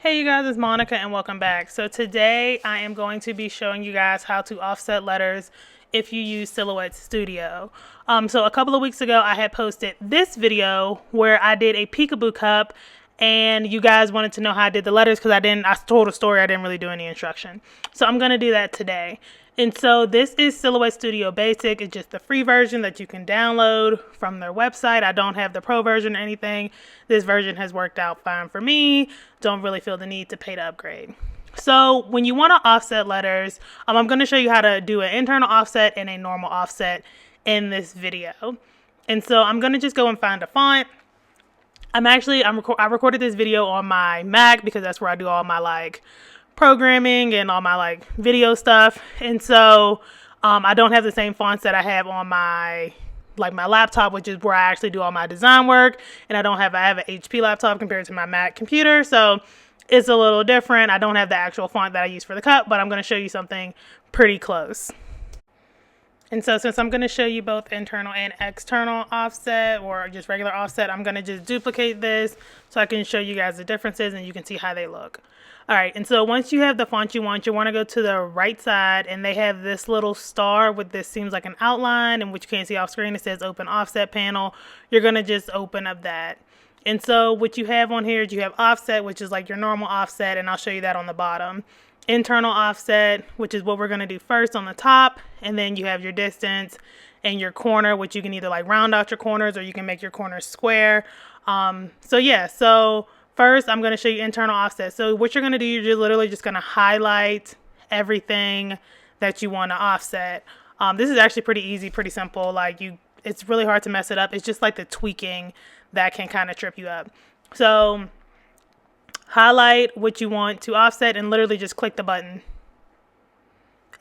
Hey you guys, it's Monica and welcome back. So today I am going to be showing you guys how to offset letters if you use Silhouette Studio. So a couple of weeks ago I had posted this video where I did a peekaboo cup and you guys wanted to know how I did the letters because I told a story, I didn't really do any instruction. So I'm going to do that today. And so this is Silhouette Studio Basic. It's just the free version that you can download from their website. I don't have the pro version or anything. This version has worked out fine for me. Don't really feel the need to pay to upgrade. So when you want to offset letters, I'm going to show you how to do an internal offset and a normal offset in this video. And so I'm going to just go and find a font. I recorded this video on my Mac because that's where I do all my programming and all my video stuff. And so I don't have the same fonts that I have on my laptop, which is where I actually do all my design work. And I have an HP laptop compared to my Mac computer. So it's a little different. I don't have the actual font that I use for the cup, but I'm going to show you something pretty close. And so since I'm going to show you both internal and external offset or just regular offset, I'm going to just duplicate this so I can show you guys the differences and you can see how they look. All right, and so once you have the font you want to go to the right side, and they have this little star with this seems like an outline, and which you can't see off screen. It says open offset panel. You're going to just open up that. And so what you have on here is you have offset, which is like your normal offset, and I'll show you that on the bottom. Internal offset, which is what we're going to do first on the top, and then you have your distance and your corner, which you can either round out your corners or you can make your corners square. So first I'm going to show you internal offset. So what you're going to do, you're literally just going to highlight everything that you want to offset. This is actually pretty easy, pretty simple. It's really hard to mess it up. It's just like the tweaking that can kind of trip you up. So highlight what you want to offset and literally just click the button.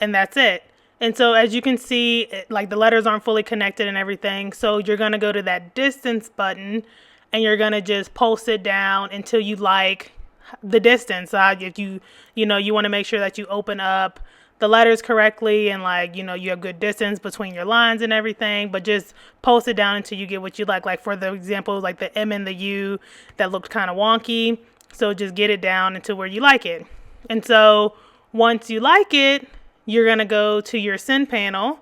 And that's it. And so as you can see, the letters aren't fully connected and everything. So you're going to go to that distance button and you're going to just pulse it down until you like the distance. If you want to make sure that you open up the letters correctly and you have good distance between your lines and everything, but just pulse it down until you get what you like. Like for the example, the M and the U that looked kind of wonky. So just get it down until where you like it. And so once you like it, you're going to go to your send panel.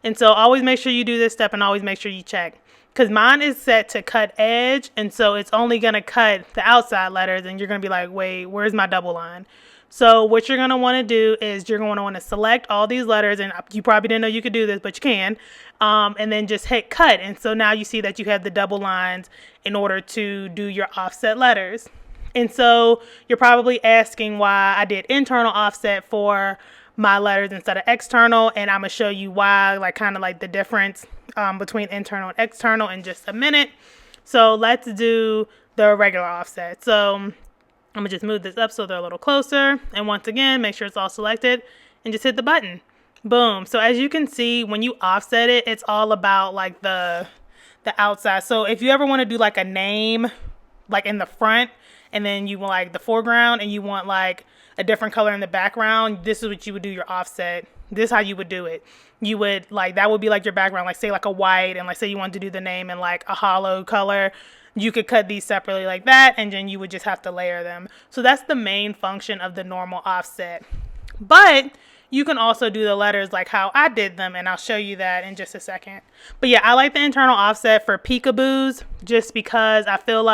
And so always make sure you do this step and always make sure you check. Because mine is set to cut edge. And so it's only going to cut the outside letters. And you're going to be like, wait, where's my double line? So what you're going to want to do is you're going to want to select all these letters. And you probably didn't know you could do this, but you can. And then just hit cut. And so now you see that you have the double lines in order to do your offset letters. And so you're probably asking why I did internal offset for my letters instead of external. And I'm going to show you why, the difference between internal and external in just a minute. So let's do the regular offset. So I'm going to just move this up so they're a little closer. And once again, make sure it's all selected and just hit the button. Boom. So as you can see, when you offset it, it's all about the outside. So if you ever want to do a name in the front, and then you want the foreground and you want a different color in the background, this is what you would do your offset. This is how you would do it. You would that would be your background, say a white, and say you want to do the name in a hollow color. You could cut these separately like that, and then you would just have to layer them. So that's the main function of the normal offset. But you can also do the letters how I did them, and I'll show you that in just a second. But yeah, I like the internal offset for peekaboos just because I feel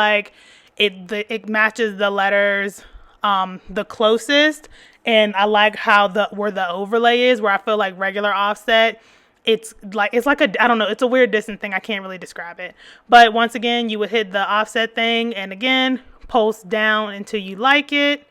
it matches the letters the closest, and I like how where the overlay is, where I feel regular offset, it's I don't know, it's a weird distance thing. I can't really describe it. But once again, you would hit the offset thing and again pulse down until you like it.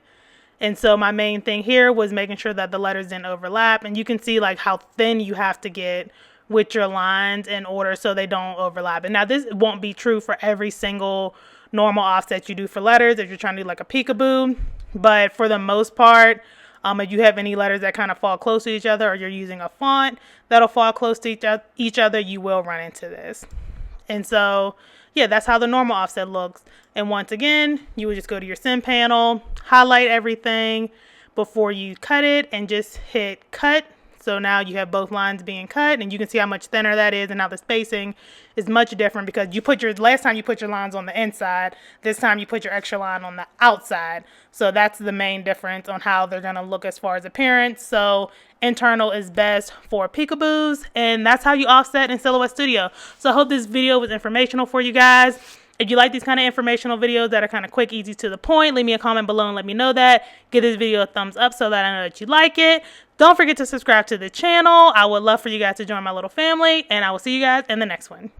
And so my main thing here was making sure that the letters didn't overlap, and you can see how thin you have to get with your lines in order so they don't overlap. And now this won't be true for every single normal offset you do for letters if you're trying to do a peekaboo, but for the most part, if you have any letters that kind of fall close to each other, or you're using a font that'll fall close to each other, you will run into this. And so yeah, that's how the normal offset looks. And once again, you would just go to your send panel, highlight everything before you cut it, and just hit cut So now you have both lines being cut, and you can see how much thinner that is, and now the spacing is much different because last time you put your lines on the inside, this time you put your extra line on the outside. So that's the main difference on how they're going to look as far as appearance. So internal is best for peekaboos, and that's how you offset in Silhouette Studio. So I hope this video was informational for you guys. If you like these kind of informational videos that are kind of quick, easy, to the point, leave me a comment below and let me know that. Give this video a thumbs up so that I know that you like it. Don't forget to subscribe to the channel. I would love for you guys to join my little family, and I will see you guys in the next one.